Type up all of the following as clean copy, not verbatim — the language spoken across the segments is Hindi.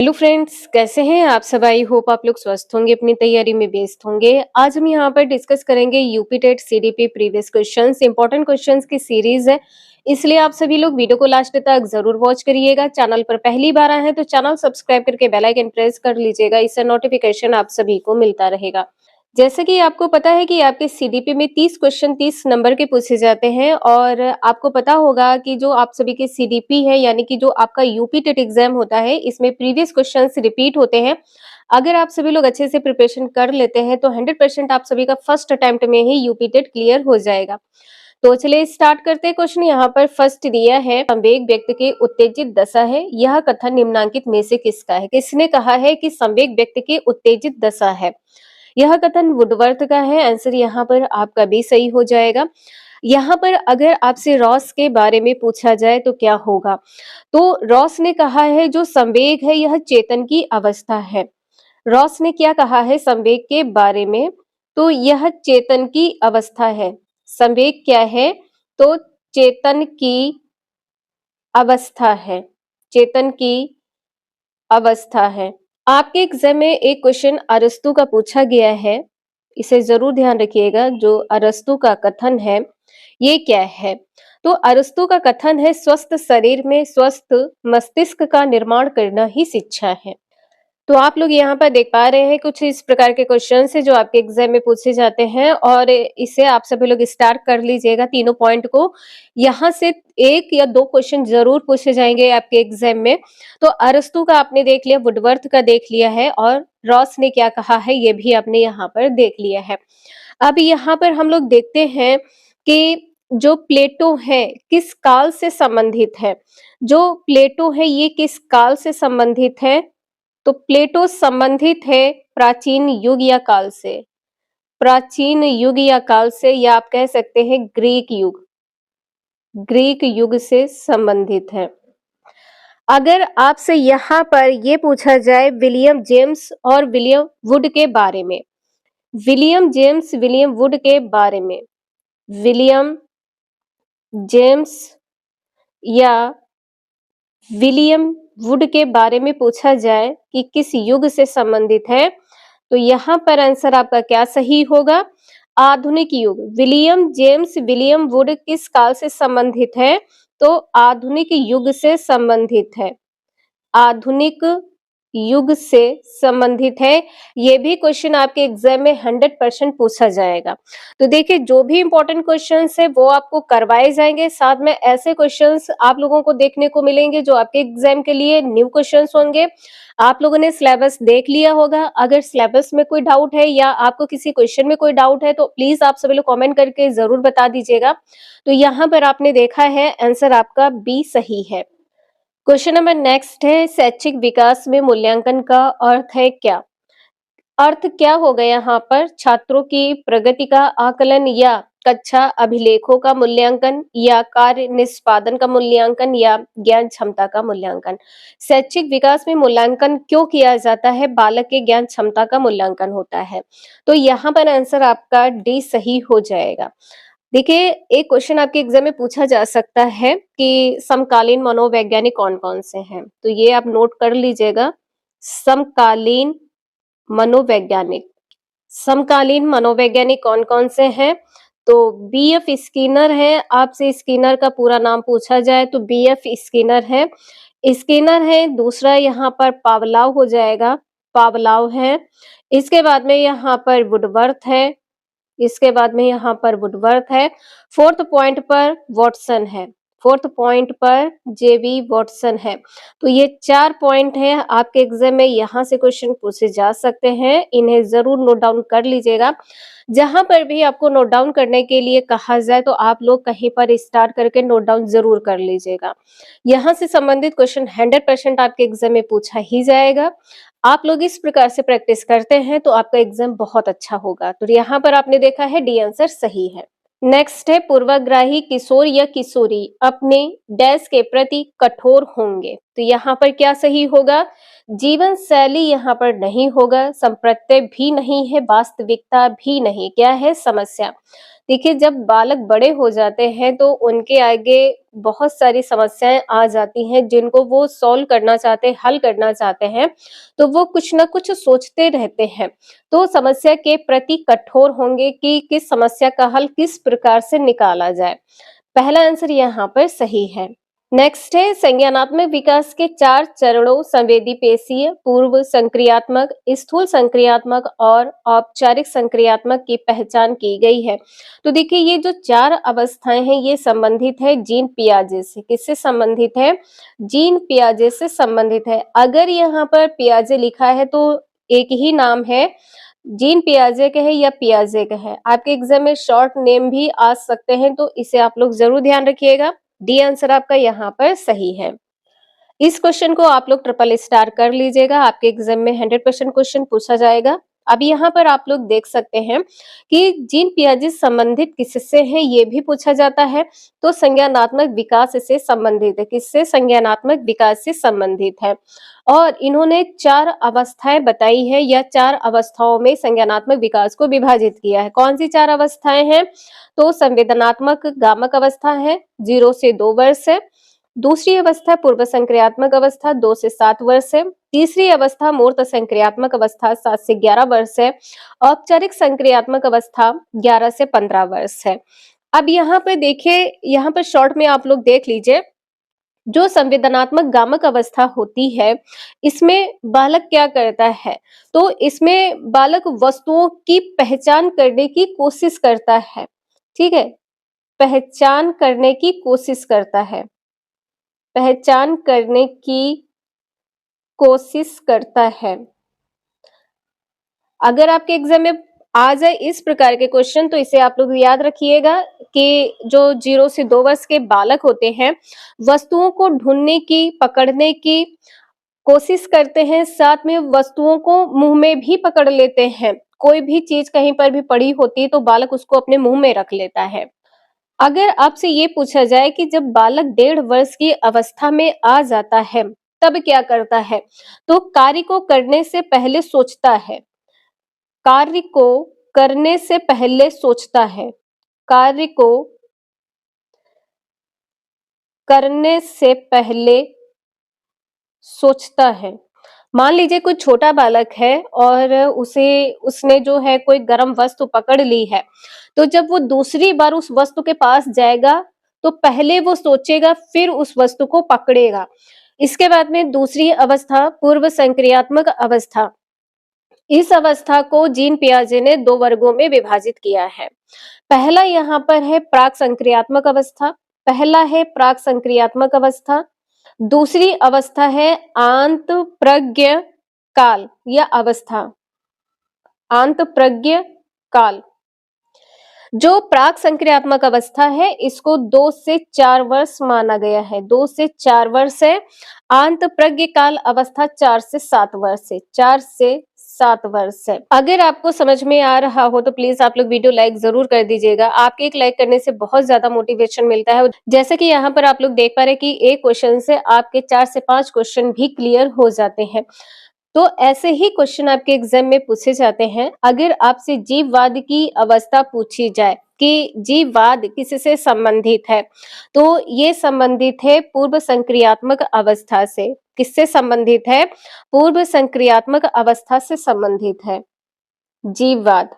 हेलो फ्रेंड्स, कैसे हैं आप सब। आई होप आप लोग स्वस्थ होंगे, अपनी तैयारी में व्यस्त होंगे। आज हम यहाँ पर डिस्कस करेंगे UP TET CDP previous questions, important questions की सीरीज है। इसलिए आप सभी लोग वीडियो को लास्ट तक जरूर वॉच करिएगा। चैनल पर पहली बार आए हैं तो चैनल सब्सक्राइब करके बेल आइकन प्रेस कर लीजिएगा, इससे नोटिफिकेशन आप सभी को मिलता रहेगा। जैसे कि आपको पता है कि आपके सीडीपी में 30 क्वेश्चन 30 नंबर के पूछे जाते हैं और आपको पता होगा कि जो आप सभी के सीडीपी है यानी कि जो आपका यूपी टेट एग्जाम होता है, इसमें प्रीवियस क्वेश्चंस रिपीट होते हैं। अगर आप सभी लोग अच्छे से प्रिपरेशन कर लेते हैं तो 100% आप सभी का फर्स्ट अटेम्प्ट में ही यूपी टेट क्लियर हो जाएगा। तो चलिए स्टार्ट करते हैं। क्वेश्चन यहाँ पर फर्स्ट दिया है, संवेग व्यक्ति की उत्तेजित दशा है, यह कथन निम्नांकित में से किसका है। किसने कहा है कि संवेग व्यक्ति की उत्तेजित दशा है। यह कथन वुडवर्थ का है। आंसर यहाँ पर आपका भी सही हो जाएगा। यहाँ पर अगर आपसे रॉस के बारे में पूछा जाए तो क्या होगा, तो रॉस ने कहा है जो संवेग है यह चेतन की अवस्था है। रॉस ने क्या कहा है संवेग के बारे में, तो यह चेतन की अवस्था है। संवेग क्या है, तो चेतन की अवस्था है, चेतन की अवस्था है। आपके एग्जाम में एक क्वेश्चन अरस्तु का पूछा गया है, इसे जरूर ध्यान रखिएगा। जो अरस्तु का कथन है ये क्या है, तो अरस्तु का कथन है स्वस्थ शरीर में स्वस्थ मस्तिष्क का निर्माण करना ही शिक्षा है। तो आप लोग यहाँ पर देख पा रहे हैं कुछ इस प्रकार के क्वेश्चन है जो आपके एग्जाम में पूछे जाते हैं और इसे आप सभी लोग स्टार्ट कर लीजिएगा तीनों पॉइंट को। यहाँ से एक या दो क्वेश्चन जरूर पूछे जाएंगे आपके एग्जाम में। तो अरस्तु का आपने देख लिया, वुडवर्थ का देख लिया है और रॉस ने क्या कहा है ये भी आपने यहाँ पर देख लिया है। अब यहाँ पर हम लोग देखते हैं कि जो प्लेटो है किस काल से संबंधित है। जो प्लेटो है ये किस काल से संबंधित है, तो प्लेटो संबंधित है प्राचीन युग या काल से। प्राचीन युग या काल से, या आप कह सकते हैं ग्रीक युग, ग्रीक युग से संबंधित है। अगर आपसे यहाँ पर ये पूछा जाए विलियम जेम्स और विलियम वुड के बारे में, विलियम जेम्स विलियम वुड के बारे में, विलियम जेम्स या विलियम वुड के बारे में पूछा जाए कि किस युग से संबंधित है, तो यहाँ पर आंसर आपका क्या सही होगा, आधुनिक युग। विलियम जेम्स विलियम वुड किस काल से संबंधित है, तो आधुनिक युग से संबंधित है, आधुनिक युग से संबंधित है। ये भी क्वेश्चन आपके एग्जाम में 100% पूछा जाएगा। तो देखिए जो भी इंपॉर्टेंट क्वेश्चंस है वो आपको करवाए जाएंगे, साथ में ऐसे क्वेश्चंस आप लोगों को देखने को मिलेंगे जो आपके एग्जाम के लिए न्यू क्वेश्चंस होंगे। आप लोगों ने सिलेबस देख लिया होगा, अगर सिलेबस में कोई डाउट है या आपको किसी क्वेश्चन में कोई डाउट है तो प्लीज आप सभी लोग कमेंट करके जरूर बता दीजिएगा। तो यहाँ पर आपने देखा है आंसर आपका बी सही है। क्वेश्चन नंबर नेक्स्ट है, शैक्षिक विकास में मूल्यांकन का अर्थ है क्या। अर्थ क्या होगा यहाँ पर, छात्रों की प्रगति का आकलन या कक्षा अभिलेखों का मूल्यांकन या कार्य निष्पादन का मूल्यांकन या ज्ञान क्षमता का मूल्यांकन। शैक्षिक विकास में मूल्यांकन क्यों किया जाता है, बालक के ज्ञान क्षमता का मूल्यांकन होता है। तो यहाँ पर आंसर आपका डी सही हो जाएगा। देखिए एक क्वेश्चन आपके एग्जाम में पूछा जा सकता है कि समकालीन मनोवैज्ञानिक कौन कौन से हैं, तो ये आप नोट कर लीजिएगा। समकालीन मनोवैज्ञानिक, समकालीन मनोवैज्ञानिक कौन कौन से हैं, तो बीएफ स्किनर है। आपसे स्किनर का पूरा नाम पूछा जाए तो बीएफ स्किनर है, स्किनर है। दूसरा यहाँ पर पावलाव हो जाएगा, पावलाव है। इसके बाद में यहाँ पर वुडवर्थ है, इसके बाद में यहाँ पर वुडवर्थ है। फोर्थ पॉइंट पर वॉटसन है, फोर्थ पॉइंट पर जेबी वॉटसन है। तो ये 4 पॉइंट है आपके एग्जाम में, यहाँ से क्वेश्चन पूछे जा सकते हैं, इन्हें जरूर नोट डाउन कर लीजिएगा। जहां पर भी आपको नोट डाउन करने के लिए कहा जाए तो आप लोग कहीं पर स्टार्ट करके नोट डाउन जरूर कर लीजिएगा। यहाँ से संबंधित क्वेश्चन 100% आपके एग्जाम में पूछा ही जाएगा। आप लोग इस प्रकार से प्रैक्टिस करते हैं तो आपका एग्जाम बहुत अच्छा होगा। तो यहाँ पर आपने देखा है डी आंसर सही है। नेक्स्ट है, पूर्वाग्राही किशोर या किशोरी अपने डैश के प्रति कठोर होंगे, तो यहाँ पर क्या सही होगा, जीवन शैली यहाँ पर नहीं होगा, संप्रत्यय भी नहीं है, वास्तविकता भी नहीं। क्या है? समस्या। देखिए, जब बालक बड़े हो जाते हैं तो उनके आगे बहुत सारी समस्याएं आ जाती हैं जिनको वो सॉल्व करना चाहते हैं, हल करना चाहते हैं, तो वो कुछ ना कुछ सोचते रहते हैं। तो समस्या के प्रति कठोर होंगे कि किस समस्या का हल किस प्रकार से निकाला जाए। पहला आंसर यहाँ पर सही है। नेक्स्ट है, संज्ञानात्मक विकास के 4 चरणों संवेदीपेशीय, पूर्व संक्रियात्मक, स्थूल संक्रियात्मक और औपचारिक संक्रियात्मक की पहचान की गई है। तो देखिए, ये जो 4 अवस्थाएं हैं ये संबंधित है जीन पियाजे से। किससे संबंधित है? जीन पियाजे से संबंधित है। अगर यहाँ पर पियाजे लिखा है तो एक ही नाम है, जीन पियाजे का है या पियाजे का है। आपके एग्जाम में शॉर्ट नेम भी आ सकते हैं, तो इसे आप लोग जरूर ध्यान रखिएगा। डी आंसर आपका यहाँ पर सही है। इस क्वेश्चन को आप लोग ट्रिपल स्टार कर लीजिएगा, आपके एग्जाम में 100% क्वेश्चन पूछा जाएगा। अब यहाँ पर आप लोग देख सकते हैं कि जीन पियाजे संबंधित किससे है, ये भी पूछा जाता है। तो संज्ञानात्मक विकास से संबंधित है। किससे? संज्ञानात्मक विकास से संबंधित है। और इन्होंने 4 अवस्थाएं बताई है या 4 अवस्थाओं में संज्ञानात्मक विकास को विभाजित किया है। कौन सी 4 अवस्थाएं हैं? तो संवेदनात्मक गामक अवस्था है, 0 से 2 वर्ष है। दूसरी अवस्था पूर्व संक्रियात्मक अवस्था, 2 से 7 वर्ष है। तीसरी अवस्था मूर्त संक्रियात्मक अवस्था, 7 से 11 वर्ष है। औपचारिक संक्रियात्मक अवस्था 11 से 15 वर्ष है। अब यहाँ पे देखिए, यहाँ पर शॉर्ट में आप लोग देख लीजिए, जो संवेदनात्मक गामक अवस्था होती है, इसमें बालक क्या करता है? तो इसमें बालक वस्तुओं की पहचान करने की कोशिश करता है। ठीक है, पहचान करने की कोशिश करता है, पहचान करने की कोशिश करता है। अगर आपके एग्जाम में आ जाए इस प्रकार के क्वेश्चन, तो इसे आप लोग याद रखिएगा कि जो 0 से 2 वर्ष के बालक होते हैं, वस्तुओं को ढूंढने की, पकड़ने की कोशिश करते हैं, साथ में वस्तुओं को मुंह में भी पकड़ लेते हैं। कोई भी चीज कहीं पर भी पड़ी होती है तो बालक उसको अपने मुंह में रख लेता है। अगर आपसे ये पूछा जाए कि जब बालक 1.5 वर्ष की अवस्था में आ जाता है तब क्या करता है? तो कार्य को करने से पहले सोचता है, कार्य को करने से पहले सोचता है, कार्य को करने से पहले सोचता है। मान लीजिए कोई छोटा बालक है और उसने जो है कोई गर्म वस्तु पकड़ ली है, तो जब वो दूसरी बार उस वस्तु के पास जाएगा तो पहले वो सोचेगा फिर उस वस्तु को पकड़ेगा। इसके बाद में दूसरी अवस्था पूर्व संक्रियात्मक अवस्था। इस अवस्था को जीन पियाजे ने 2 वर्गों में विभाजित किया है। पहला यहाँ पर है प्राक संक्रियात्मक अवस्था, पहला है प्राक संक्रियात्मक अवस्था। दूसरी अवस्था है आंत प्रज्ञ काल या अवस्था, आंत प्रज्ञ काल। जो प्राक संक्रियात्मक अवस्था है इसको 2 से 4 वर्ष माना गया है, 2 से 4 वर्ष है। आंत प्रज्ञ काल अवस्था 4 से 7 वर्ष है, 4 से 7 वर्ष है। अगर आपको समझ में आ रहा हो तो प्लीज आप लोग वीडियो लाइक जरूर कर दीजिएगा। आपके एक लाइक करने से बहुत ज्यादा मोटिवेशन मिलता है। जैसे कि यहाँ पर आप लोग देख पा रहे हैं कि एक क्वेश्चन से आपके 4 से 5 क्वेश्चन भी क्लियर हो जाते हैं। तो ऐसे ही क्वेश्चन आपके एग्जाम में पूछे जाते हैं। अगर आपसे जीववाद की अवस्था पूछी जाए कि जीववाद किससे संबंधित है, तो ये संबंधित है पूर्व संक्रियात्मक अवस्था से। किससे संबंधित है? पूर्व संक्रियात्मक अवस्था से संबंधित है जीववाद।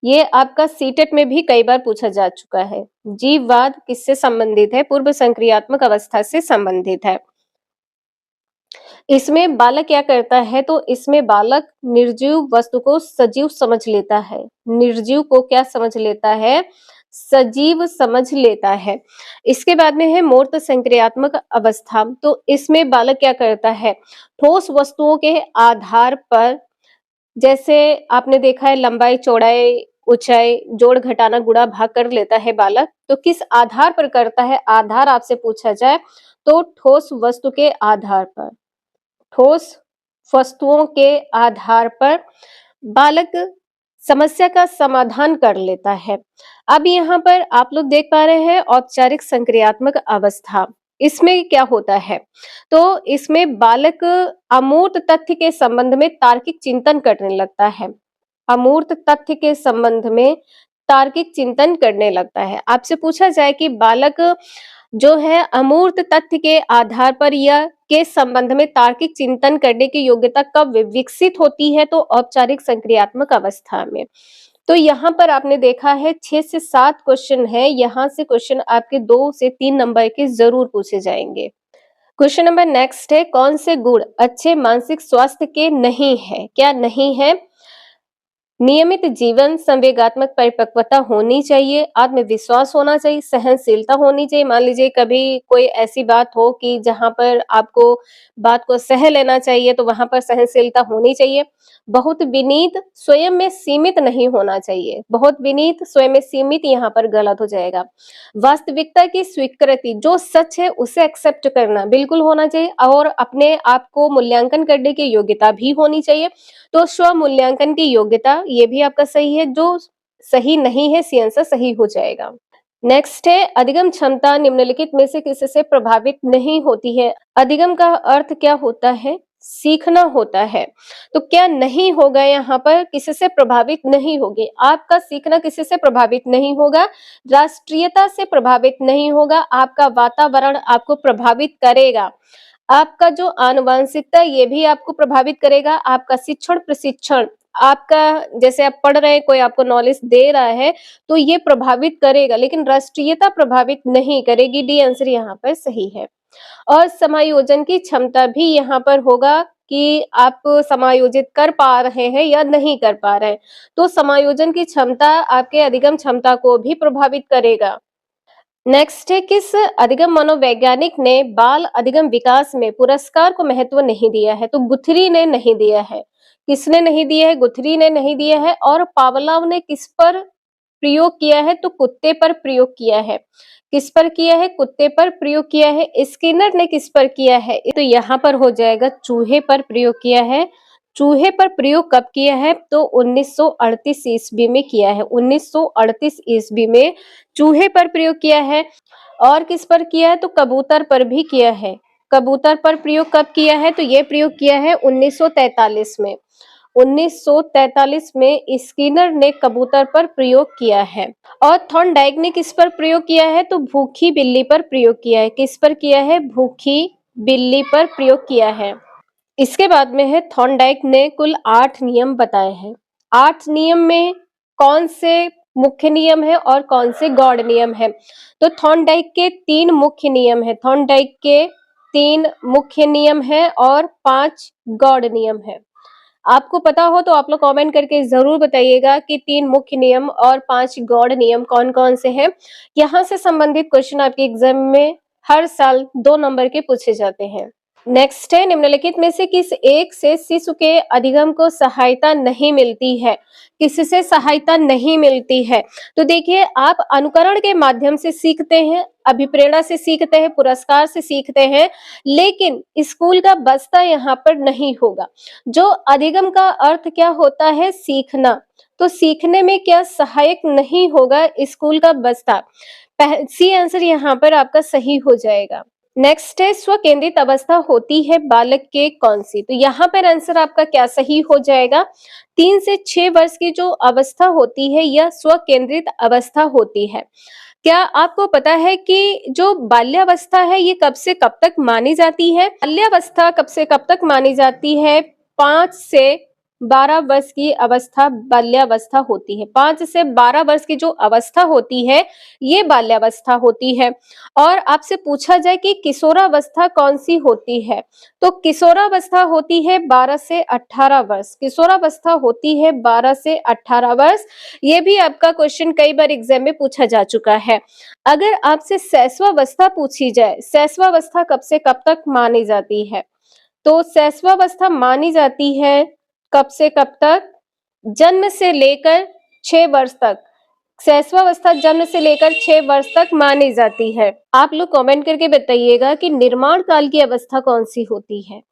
ये आपका सीटेट में भी कई बार पूछा जा चुका है। जीववाद किससे संबंधित है? पूर्व संक्रियात्मक अवस्था से संबंधित है। इसमें बालक क्या करता है? तो इसमें बालक निर्जीव वस्तु को सजीव समझ लेता है। निर्जीव को क्या समझ लेता है? सजीव समझ लेता है। इसके बाद में है मूर्त संक्रियात्मक अवस्था। तो इसमें बालक क्या करता है? ठोस वस्तुओं के आधार पर, जैसे आपने देखा है लंबाई, चौड़ाई, ऊंचाई, जोड़, घटाना, गुणा, भाग कर लेता है बालक। तो किस आधार पर करता है? आधार आपसे पूछा जाए तो ठोस वस्तु के आधार पर, ठोस वस्तुओं के आधार पर बालक समस्या का समाधान कर लेता है। अब यहाँ पर आप लोग देख पा रहे हैं औपचारिक संक्रियात्मक अवस्था। इसमें क्या होता है? तो इसमें बालक अमूर्त तथ्य के संबंध में तार्किक चिंतन करने लगता है। अमूर्त तथ्य के संबंध में तार्किक चिंतन करने लगता है। आपसे पूछा जाए कि बालक जो है अमूर्त तथ्य के आधार पर या के संबंध में तार्किक चिंतन करने की योग्यता कब विकसित होती है, तो औपचारिक संक्रियात्मक अवस्था में। तो यहाँ पर आपने देखा है 6 से 7 क्वेश्चन है, यहाँ से क्वेश्चन आपके 2 से 3 नंबर के जरूर पूछे जाएंगे। क्वेश्चन नंबर नेक्स्ट है, कौन से गुण अच्छे मानसिक स्वास्थ्य के नहीं है? क्या नहीं है? नियमित जीवन, संवेगात्मक परिपक्वता होनी चाहिए, आत्मविश्वास होना चाहिए, सहनशीलता होनी चाहिए। मान लीजिए कभी कोई ऐसी बात हो कि जहां पर आपको बात को सह लेना चाहिए, तो वहां पर सहनशीलता होनी चाहिए। बहुत विनीत, स्वयं में सीमित नहीं होना चाहिए। बहुत विनीत, स्वयं में सीमित यहाँ पर गलत हो जाएगा। वास्तविकता की स्वीकृति, जो सच है उसे एक्सेप्ट करना बिल्कुल होना चाहिए, और अपने आप को मूल्यांकन करने की योग्यता भी होनी चाहिए। तो स्व मूल्यांकन की योग्यता, ये भी आपका सही है। जो सही नहीं है, सी आंसर सही हो जाएगा। नेक्स्ट है, अधिगम क्षमता निम्नलिखित में से किससे प्रभावित नहीं होती है? अधिगम का अर्थ क्या होता है? सीखना होता है। तो क्या नहीं होगा यहाँ पर? किससे प्रभावित नहीं होगी? आपका सीखना किससे प्रभावित नहीं होगा? राष्ट्रीयता से प्रभावित नहीं होगा। आपका वातावरण आपको प्रभावित करेगा। आपका जो आनुवंशिकता, ये भी आपको प्रभावित करेगा। आपका शिक्षण प्रशिक्षण, आपका जैसे आप पढ़ रहे हैं, कोई आपको नॉलेज दे रहा है, तो ये प्रभावित करेगा, लेकिन राष्ट्रीयता प्रभावित नहीं करेगी। डी आंसर यहाँ पर सही है। और समायोजन की क्षमता भी यहाँ पर होगा कि आप समायोजित कर पा रहे हैं या नहीं कर पा रहे हैं। तो समायोजन की क्षमता आपके अधिगम क्षमता को भी प्रभावित करेगा। नेक्स्ट है, किस अधिगम मनोवैज्ञानिक ने बाल अधिगम विकास में पुरस्कार को महत्व नहीं दिया है? तो गुथरी ने नहीं दिया है। किसने नहीं दिया है? गुथरी ने नहीं दिया है। और पावलोव ने किस पर प्रयोग किया है? तो कुत्ते पर प्रयोग किया है। किस पर किया है? कुत्ते पर प्रयोग किया है। स्किनर ने किस पर किया है? तो यहाँ पर हो जाएगा चूहे पर प्रयोग किया है। चूहे पर प्रयोग कब किया है? तो 1938 ईस्वी में किया है। 1938 ईस्वी में चूहे पर प्रयोग किया है। और किस पर किया है? तो कबूतर पर भी किया है। कबूतर पर प्रयोग कब किया है? तो ये प्रयोग किया है 1943 में। 1943 में स्किनर ने कबूतर पर प्रयोग किया है। और थॉर्नडाइक ने किस पर प्रयोग किया है? तो भूखी बिल्ली पर प्रयोग किया है। किस पर किया है? भूखी बिल्ली पर प्रयोग किया है। इसके बाद में है, थॉर्नडाइक ने कुल 8 नियम बताए हैं। 8 नियम में कौन से मुख्य नियम है और कौन से गौड़ नियम है? तो थॉर्नडाइक के 3 मुख्य नियम है। थॉर्नडाइक के 3 मुख्य नियम है और 5 गौड़ नियम है। आपको पता हो तो आप लोग कमेंट करके जरूर बताइएगा कि 3 मुख्य नियम और 5 गौड़ नियम कौन कौन से हैं। यहाँ से संबंधित क्वेश्चन आपके एग्जाम में हर साल 2 नंबर के पूछे जाते हैं। नेक्स्ट है, निम्नलिखित में से किस एक से शिशु के अधिगम को सहायता नहीं मिलती है? किससे सहायता नहीं मिलती है? तो देखिए, आप अनुकरण के माध्यम से सीखते हैं, अभिप्रेरणा से सीखते हैं, पुरस्कार से सीखते हैं, लेकिन स्कूल का बस्ता यहाँ पर नहीं होगा। जो अधिगम का अर्थ क्या होता है? सीखना। तो सीखने में क्या सहायक नहीं होगा स्कूल का बस्ता? सी आंसर यहाँ पर आपका सही हो जाएगा। नेक्स्ट है, स्वकेंद्रित अवस्था होती है बालक के कौन सी? तो यहाँ पर आंसर आपका क्या सही हो जाएगा? 3 से 6 वर्ष की जो अवस्था होती है, यह स्वकेंद्रित अवस्था होती है। क्या आपको पता है कि जो बाल्यावस्था है, ये कब से कब तक मानी जाती है? बाल्यावस्था कब से कब तक मानी जाती है? 5 से 12 वर्ष की अवस्था बाल्यावस्था होती है। 5 से 12 वर्ष की जो अवस्था होती है, ये बाल्यावस्था होती है। और आपसे पूछा जाए कि किशोरावस्था कौन सी होती है? तो किशोरावस्था होती है 12 से 18 वर्ष। किशोरावस्था होती है 12 से 18 वर्ष। ये भी आपका क्वेश्चन कई बार एग्जाम में पूछा जा चुका है। अगर आपसे शैशवावस्था पूछी जाए, शैशवावस्था कब से कब तक मानी जाती है? तो शैशवावस्था मानी जाती है कब से कब तक? जन्म से लेकर 6 वर्ष तक। शैशवावस्था जन्म से लेकर 6 वर्ष तक मानी जाती है। आप लोग कमेंट करके बताइएगा कि निर्माण काल की अवस्था कौन सी होती है?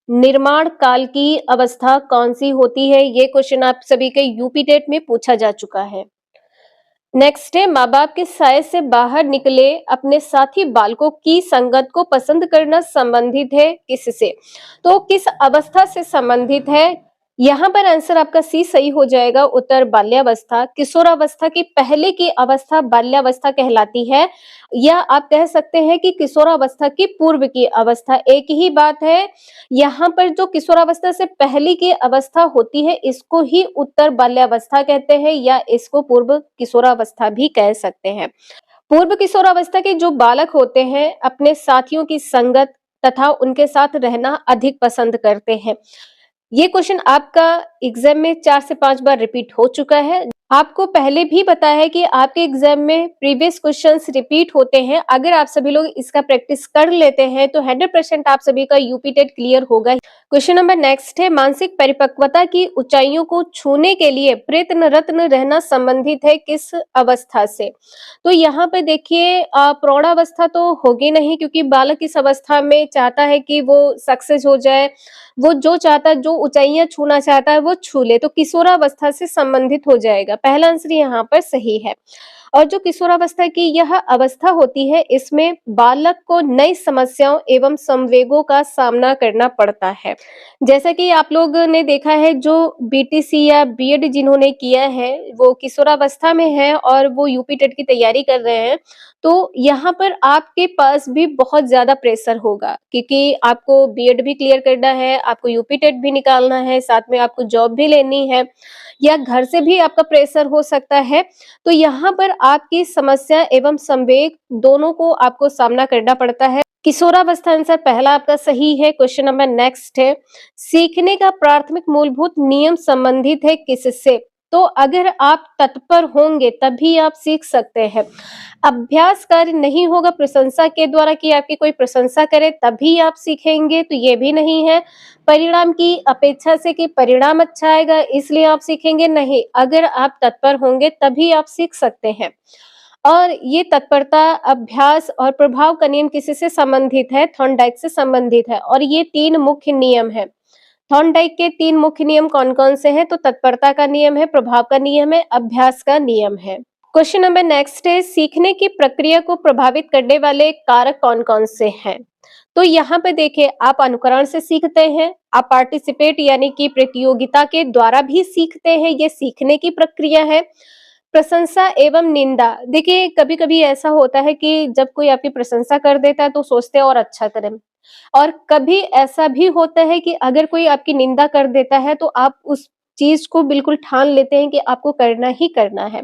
निर्माण काल की अवस्था कौन सी होती है? ये क्वेश्चन आप सभी के यूपी टेट में पूछा जा चुका है। नेक्स्ट है माँ बाप के साय से बाहर निकले अपने साथी बालकों की संगत को पसंद करना संबंधित है किससे? तो किस अवस्था से संबंधित है? यहाँ पर आंसर आपका सी सही हो जाएगा। उत्तर बाल्यावस्था। किशोरावस्था की पहले की अवस्था बाल्यावस्था कहलाती है, या आप कह सकते हैं कि किशोरावस्था की पूर्व की अवस्था। एक ही बात है, यहाँ पर जो किशोरावस्था से पहले की अवस्था होती है इसको ही उत्तर बाल्यावस्था कहते हैं, या इसको पूर्व किशोरावस्था भी कह सकते हैं। पूर्व किशोरावस्था के जो बालक होते हैं अपने साथियों की संगत तथा उनके साथ रहना अधिक पसंद करते हैं। ये क्वेश्चन आपका एग्जाम में 4 से 5 बार रिपीट हो चुका है। आपको पहले भी बताया है कि आपके एग्जाम में प्रीवियस क्वेश्चंस रिपीट होते हैं। अगर आप सभी लोग इसका प्रैक्टिस कर लेते हैं तो 100% आप सभी का यूपी टेट क्लियर होगा। क्वेश्चन नंबर नेक्स्ट है, मानसिक परिपक्वता की ऊंचाइयों को छूने के लिए प्रयत्नरत रहना संबंधित है किस अवस्था से? तो यहाँ पे देखिए प्रौढ़ावस्था तो होगी नहीं, क्योंकि बालक इस अवस्था में चाहता है कि वो सक्सेस हो जाए, वो जो चाहता है, जो ऊंचाइयां छूना चाहता है वो छू ले, तो किशोरावस्था से संबंधित हो जाएगा। पहला आंसर यहाँ पर सही है। और जो किशोरावस्था की यह अवस्था होती है इसमें बालक को नई समस्याओं एवं संवेगों का सामना करना पड़ता है। जैसा कि आप लोग ने देखा है, जो बीटीसी या बीएड जिन्होंने किया है वो किशोरावस्था में है और वो यूपी टेट की तैयारी कर रहे हैं, तो यहाँ पर आपके पास भी बहुत ज्यादा प्रेशर होगा, क्योंकि आपको बीएड भी क्लियर करना है, आपको यूपी टेट भी निकालना है, साथ में आपको जॉब भी लेनी है, या घर से भी आपका प्रेशर हो सकता है। तो यहाँ पर आपकी समस्या एवं संवेग दोनों को आपको सामना करना पड़ता है। किशोरावस्था आंसर पहला आपका सही है। क्वेश्चन नंबर नेक्स्ट है, सीखने का प्राथमिक मूलभूत नियम संबंधित है किससे? तो अगर आप तत्पर होंगे तभी आप सीख सकते हैं। अभ्यास कार्य नहीं होगा प्रशंसा के द्वारा, कि आपकी कोई प्रशंसा करे तभी आप सीखेंगे, तो ये भी नहीं है। परिणाम की अपेक्षा से कि परिणाम अच्छा आएगा इसलिए आप सीखेंगे, नहीं। अगर आप तत्पर होंगे तभी आप सीख सकते हैं। और ये तत्परता, अभ्यास और प्रभाव का नियम किसी से संबंधित है? थॉर्नडाइक से संबंधित है। और ये 3 मुख्य नियम है। थॉर्नडाइक के 3 मुख्य नियम कौन-कौन से हैं? तो तत्परता का नियम है, प्रभाव का नियम है, अभ्यास का नियम है। क्वेश्चन नंबर नेक्स्ट है, सीखने की प्रक्रिया को प्रभावित करने वाले कारक कौन-कौन से हैं? तो यहाँ पे देखिए, आप अनुकरण से सीखते हैं, आप पार्टिसिपेट यानी कि प्रतियोगिता के द्वारा भी सीखते हैं, ये सीखने की प्रक्रिया है। प्रशंसा एवं निंदा, देखिए कभी-कभी ऐसा होता है कि जब कोई आपकी प्रशंसा कर देता है तो सोचते हैं और अच्छा करें, और कभी ऐसा भी होता है कि अगर कोई आपकी निंदा कर देता है तो आप उस चीज को बिल्कुल ठान लेते हैं कि आपको करना ही करना है।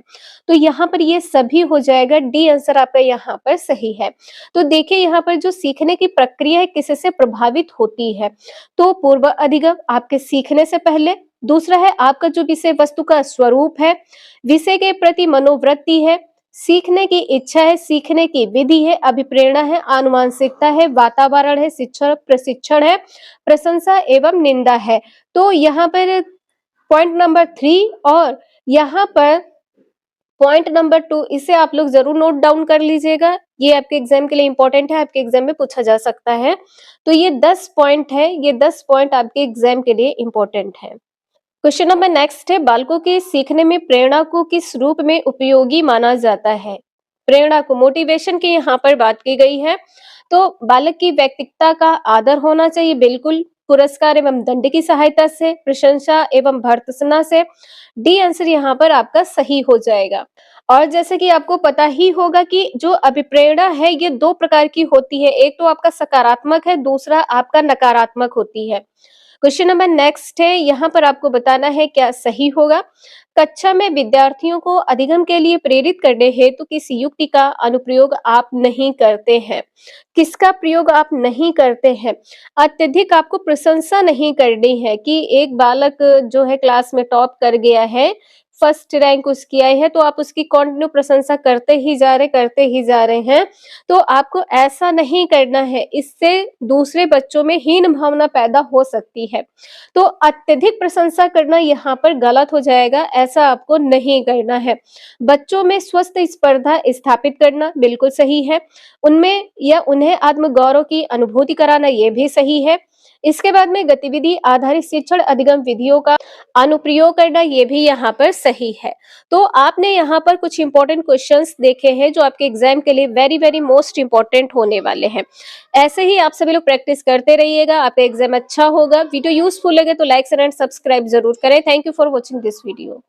तो यहाँ पर ये सभी हो जाएगा, डी आंसर आपका यहाँ पर सही है। तो देखिए यहाँ पर जो सीखने की प्रक्रिया है किससे प्रभावित होती है? तो पूर्व अधिगम, आपके सीखने से पहले। दूसरा है आपका जो विषय वस्तु का स्वरूप है, विषय के प्रति मनोवृत्ति है, सीखने की इच्छा है, सीखने की विधि है, अभिप्रेरणा है, आनुवांशिकता है, वातावरण है, शिक्षण प्रशिक्षण है, प्रशंसा एवं निंदा है। तो यहाँ पर पॉइंट नंबर 3 और यहाँ पर पॉइंट नंबर 2, इसे आप लोग जरूर नोट डाउन कर लीजिएगा। ये आपके एग्जाम के लिए इंपॉर्टेंट है, आपके एग्जाम में पूछा जा सकता है। तो ये 10 पॉइंट है, ये 10 पॉइंट आपके एग्जाम के लिए इंपॉर्टेंट है। क्वेश्चन नंबर नेक्स्ट है, बालकों के सीखने में प्रेरणा को किस रूप में उपयोगी माना जाता है? प्रेरणा को मोटिवेशन की यहाँ पर बात की गई है। तो बालक की व्यक्तित्वता का आदर होना चाहिए, बिल्कुल। पुरस्कार एवं दंड की सहायता से, प्रशंसा एवं भर्त्सना से। डी आंसर यहाँ पर आपका सही हो जाएगा। और जैसे कि आपको पता ही होगा कि जो अभिप्रेरणा है ये 2 प्रकार की होती है, एक तो आपका सकारात्मक है, दूसरा आपका नकारात्मक होती है। क्वेश्चन नंबर नेक्स्ट है, यहाँ पर आपको बताना है क्या सही होगा। कक्षा में विद्यार्थियों को अधिगम के लिए प्रेरित करने हेतु किस युक्ति का अनुप्रयोग आप नहीं करते हैं? किसका प्रयोग आप नहीं करते हैं? अत्यधिक आपको प्रशंसा नहीं करनी है कि एक बालक जो है क्लास में टॉप कर गया है, फर्स्ट रैंक उसकी आई है, तो आप उसकी कंटिन्यू प्रशंसा करते ही जा रहे हैं। तो आपको ऐसा नहीं करना है, इससे दूसरे बच्चों में हीन भावना पैदा हो सकती है। तो अत्यधिक प्रशंसा करना यहाँ पर गलत हो जाएगा, ऐसा आपको नहीं करना है। बच्चों में स्वस्थ स्पर्धा स्थापित करना बिल्कुल सही है, उनमें या उन्हें आत्मगौरव की अनुभूति कराना ये भी सही है। इसके बाद में गतिविधि आधारित शिक्षण अधिगम विधियों का अनुप्रयोग करना ये भी यहाँ पर सही है। तो आपने यहाँ पर कुछ इंपॉर्टेंट क्वेश्चंस देखे हैं जो आपके एग्जाम के लिए वेरी वेरी मोस्ट इंपॉर्टेंट होने वाले हैं। ऐसे ही आप सभी लोग प्रैक्टिस करते रहिएगा, आपका एग्जाम अच्छा होगा। वीडियो यूजफुल लगे तो लाइक एंड सब्सक्राइब जरूर करें। Thank you for watching this video.